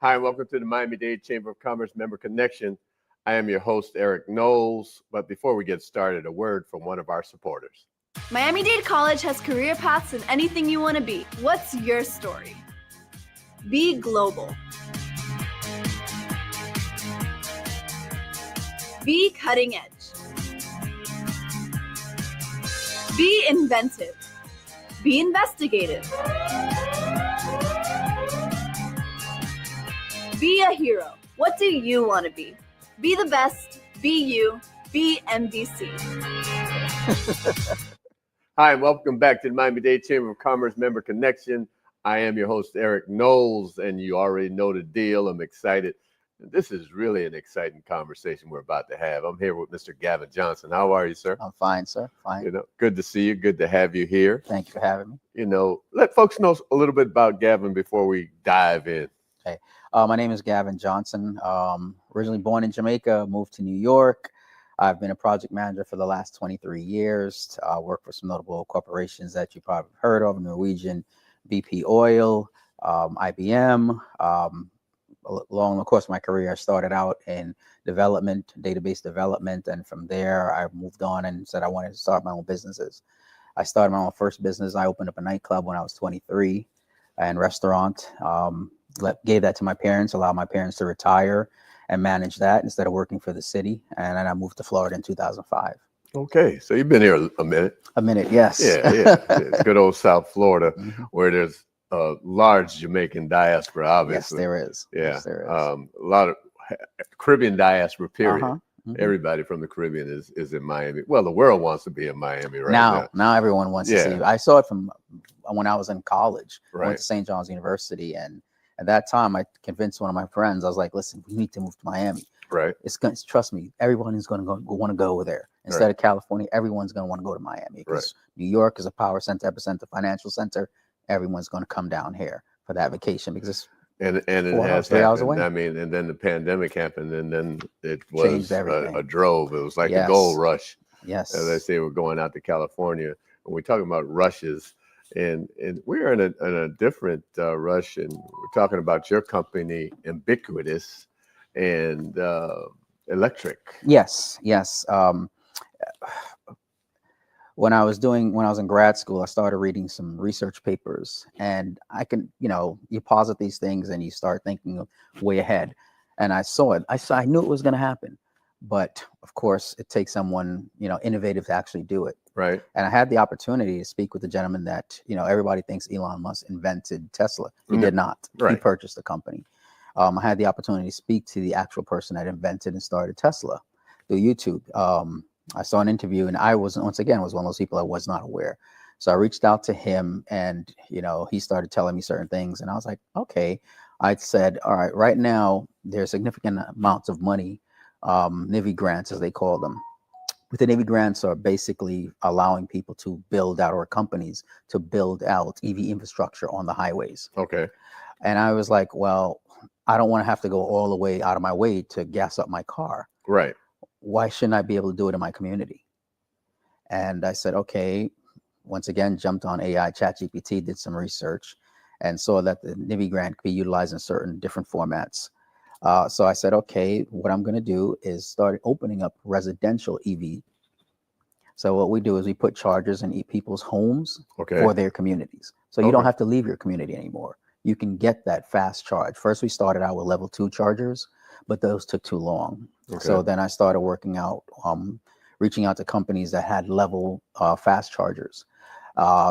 Hi, and welcome to the Miami-Dade Chamber of Commerce Member Connection. I am your host, Eric Knowles. But before we get started, a word from one of our supporters. Miami-Dade College has career paths in anything you want to be. What's your story? Be global. Be cutting edge. Be inventive. Be investigative. Be a hero. What do you want to be? Be the best. Be you. Be MDC. Hi, and welcome back to the Miami-Dade Chamber of Commerce Member Connection. I am your host, Eric Knowles, and you already know the deal. I'm excited. This is really an exciting conversation we're about to have. I'm here with Mr. Gavin Johnson. How are you, sir? I'm fine, sir. Fine. You know, good to see you. Good to have you here. Thank you for having me. You know, let folks know a little bit about Gavin before we dive in. Okay. My name is Gavin Johnson. Originally born in Jamaica, moved to New York. I've been a project manager for the last 23 years. Worked for some notable corporations that you probably heard of: Norwegian, BP Oil, IBM. Along the course of my career, I started out in development, database development, and from there I moved on and said I wanted to start my own businesses. I started my own first business. I opened up a nightclub when I was 23 and restaurant. Gave that to my parents, allowed my parents to retire and manage that instead of working for the city. And then I moved to Florida in 2005. Okay, so you've been here a minute. A minute, yes. Yeah. It's good old South Florida, where there's a large Jamaican diaspora, obviously. Yes, there is. Yeah, yes, there is. A lot of Caribbean diaspora, period. Uh-huh. Everybody from the Caribbean is in Miami. Well, the world wants to be in Miami right now. Now everyone wants to see it. I saw it from when I was in college. I went to St. John's University, and at that time, I convinced one of my friends. I was like, "Listen, we need to move to Miami. Right? Trust me, everyone is going to want to go over there. Instead of California, everyone's going to want to go to Miami because New York is a power center, epicenter, financial center. Everyone's going to come down here for that vacation because it's and it has 3 hours happened. away. I mean, and then the pandemic happened, and then it was a drove. It was like a gold rush. Yes, as I say, we're going out to California, and we're talking about rushes. And we're in a different rush, and we're talking about your company, ImubqtUS, and electric. Yes. When I was in grad school, I started reading some research papers, and you posit these things and you start thinking way ahead. And I saw it. I knew it was going to happen, but of course, it takes someone innovative to actually do it. Right. And I had the opportunity to speak with the gentleman that, everybody thinks Elon Musk invented Tesla. He did not. He purchased the company. I had the opportunity to speak to the actual person that invented and started Tesla through YouTube. I saw an interview, and I was one of those people I was not aware. So I reached out to him, and, he started telling me certain things. And I was like, okay. I said, all right, right now, there's significant amounts of money, NIVI grants, as they call them. With the NIVI grants are basically allowing people to build out, or companies to build out EV infrastructure on the highways. Okay. And I was like, well, I don't want to have to go all the way out of my way to gas up my car. Right. Why shouldn't I be able to do it in my community? And I said, okay, once again, jumped on AI, ChatGPT, did some research, and saw that the NIVI grant could be utilized in certain different formats. So I said, okay, what I'm going to do is start opening up residential EV. So what we do is we put chargers in people's homes for their communities. So you don't have to leave your community anymore. You can get that fast charge. First, we started out with level 2 chargers, but those took too long. So then I started reaching out to companies that had level fast chargers.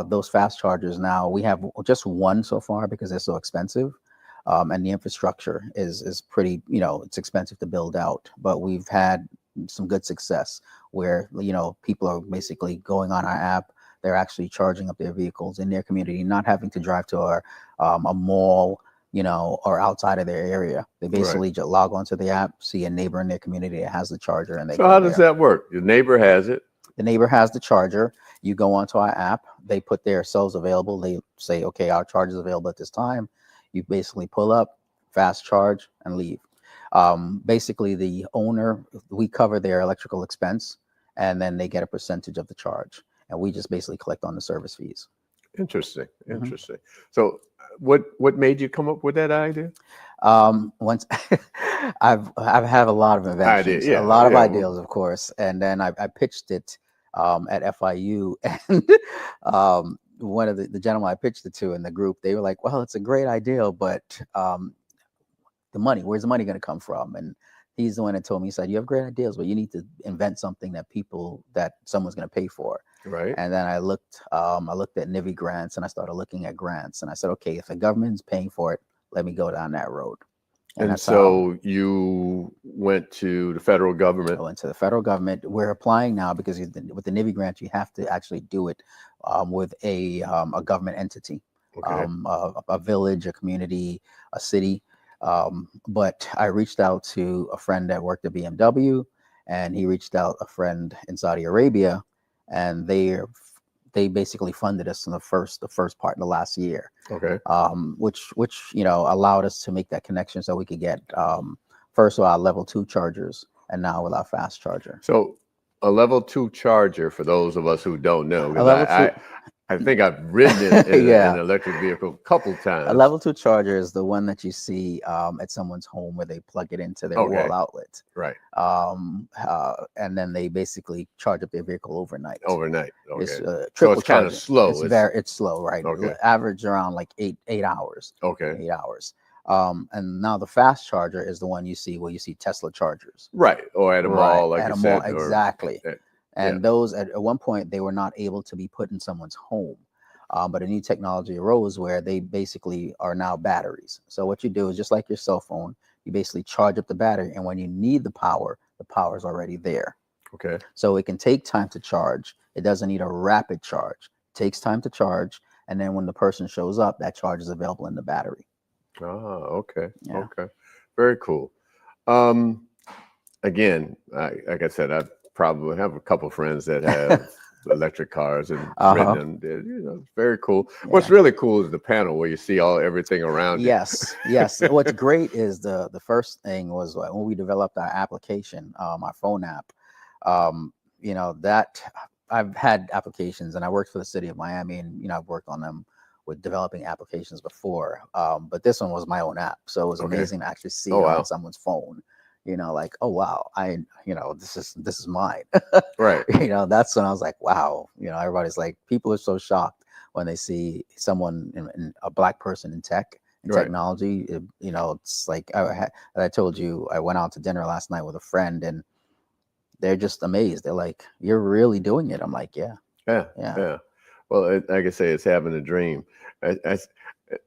Those fast chargers now, we have just one so far because they're so expensive. And the infrastructure is pretty, it's expensive to build out, but we've had some good success where, people are basically going on our app. They're actually charging up their vehicles in their community, not having to drive to a mall, or outside of their area. They basically just log onto the app, see a neighbor in their community that has the charger, and they So how does that work? Your neighbor has it. The neighbor has the charger. You go onto our app. They put their cells available. They say, okay, our charge is available at this time. You basically pull up, fast charge, and leave. Basically, the owner, we cover their electrical expense, and then they get a percentage of the charge. And we just basically collect on the service fees. Interesting. So what made you come up with that idea? Once I've had a lot of inventions, Yeah, a lot of yeah. ideas, of course, and then I pitched it at FIU, and one of the gentlemen I pitched it to in the group, they were like, "Well, it's a great idea, but the money, where's the money going to come from?" And he's the one that told me, he said, "You have great ideas, but you need to invent something that someone's going to pay for." Right. And then I looked at NIVI grants, and I started looking at grants, and I said, okay, if the government's paying for it, let me go down that road. And that's so you went to the federal government. I went to the federal government. We're applying now because with the NIVI grant, you have to actually do it with a government entity, Okay. a village, a community, a city. But I reached out to a friend that worked at BMW, and he reached out a friend in Saudi Arabia, and they basically funded us in the first part in the last year. Okay. Which allowed us to make that connection so we could get first of all level 2 chargers, and now with our fast charger. So a level 2 charger, for those of us who don't know, I think I've ridden it in an electric vehicle a couple times. A level 2 charger is the one that you see at someone's home where they plug it into their wall outlet. Right. And then they basically charge up their vehicle overnight. Okay. It's so it's kind of slow. It's slow, right? Okay. Average around like 8 hours. Okay. 8 hours. And now the fast charger is the one you see where you see Tesla chargers. Right. Or at a mall, like you said. Exactly. And those at one point they were not able to be put in someone's home. But a new technology arose where they basically are now batteries. So what you do is just like your cell phone, you basically charge up the battery, and when you need the power is already there. Okay. So it can take time to charge. It doesn't need a rapid charge. It takes time to charge, and then when the person shows up, that charge is available in the battery. Oh, okay. Yeah. Okay. Very cool. Again, like I said, I probably have a couple friends that have electric cars and ridden them. It's very cool. Yeah. What's really cool is the panel where you see everything around you. Yes. What's great is the first thing was when we developed our application, our phone app. That I've had applications, and I worked for the city of Miami, and I've worked on them with developing applications before. But this one was my own app, so it was amazing to actually see it on someone's phone. Like, oh wow, this is mine. Right. That's when I was like, wow. Everybody's like, people are so shocked when they see someone in a Black person in tech and technology. It's like I told you, I went out to dinner last night with a friend, and they're just amazed. They're like, "You're really doing it?" I'm like, "Yeah." Well, like I say, it's having a dream. I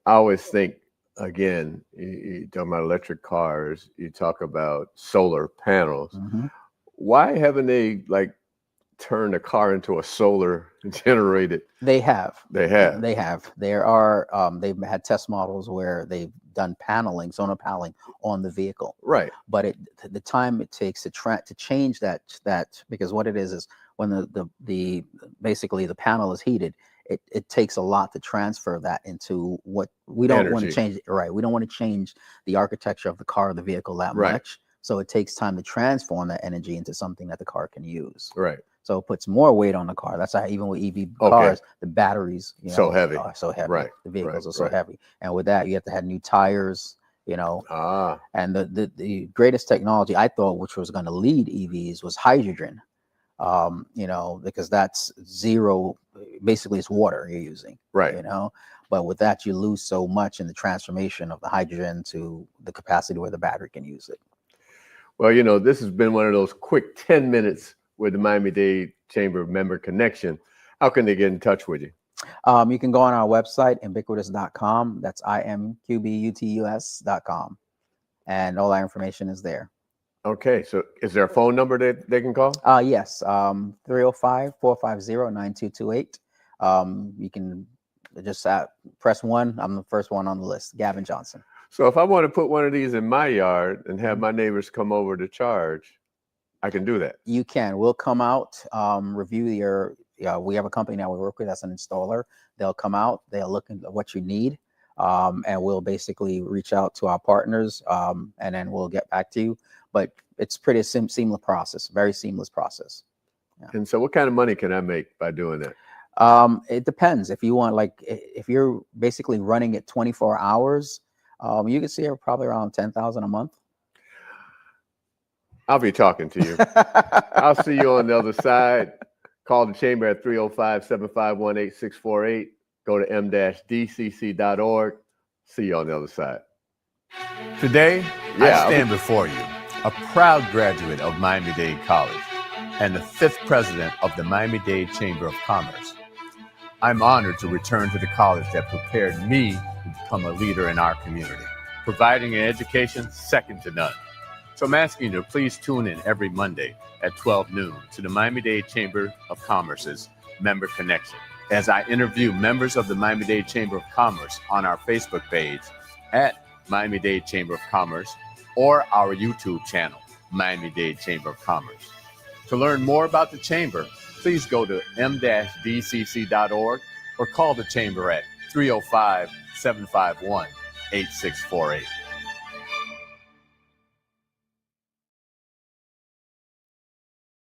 always think, again, you talk about electric cars, you talk about solar panels. Mm-hmm. Why haven't they turned a car into a solar generated? They have. There are they've had test models where they've done solar paneling on the vehicle. Right. But the time it takes to change that, because what it is when the basically the panel is heated, it takes a lot to transfer that into what we don't want to change. Right. We don't want to change the architecture of the car or the vehicle that much. So it takes time to transform that energy into something that the car can use. Right. So it puts more weight on the car. That's how even with EV cars, the batteries so heavy. Are so heavy. Right. The vehicles are so heavy. And with that, you have to have new tires, And the greatest technology I thought, which was going to lead EVs, was hydrogen. Because that's zero, basically it's water you're using. Right. But with that, you lose so much in the transformation of the hydrogen to the capacity where the battery can use it. Well, this has been one of those quick 10 minutes with the Miami-Dade Chamber Member Connection. How can they get in touch with you? You can go on our website, ImubqtUS.com. That's ImubqtUS.com. And all our information is there. Okay. So is there a phone number that they can call? Yes. 305-450-9228. You can just press 1. I'm the first one on the list, Gavin Johnson. So if I want to put one of these in my yard and have my neighbors come over to charge, I can do that. You can. We'll come out, review your. We have a company now we work with that's an installer. They'll come out. They'll look at what you need, and we'll basically reach out to our partners, and then we'll get back to you. But it's pretty seamless process. Very seamless process. Yeah. And so, what kind of money can I make by doing that? It depends. If you want, if you're basically running it 24 hours. You can see her probably around 10,000 a month. I'll be talking to you. I'll see you on the other side. Call the chamber at 305-751-8648. Go to m-dcc.org. See you on the other side. Today, I stand before you, a proud graduate of Miami-Dade College and the 5th president of the Miami-Dade Chamber of Commerce. I'm honored to return to the college that prepared me to become a leader in our community, providing an education second to none. So I'm asking you to please tune in every Monday at 12 noon to the Miami-Dade Chamber of Commerce's Member Connection, as I interview members of the Miami-Dade Chamber of Commerce on our Facebook page at Miami-Dade Chamber of Commerce or our YouTube channel, Miami-Dade Chamber of Commerce. To learn more about the Chamber, please go to m-dcc.org or call the Chamber at 305-751-8648.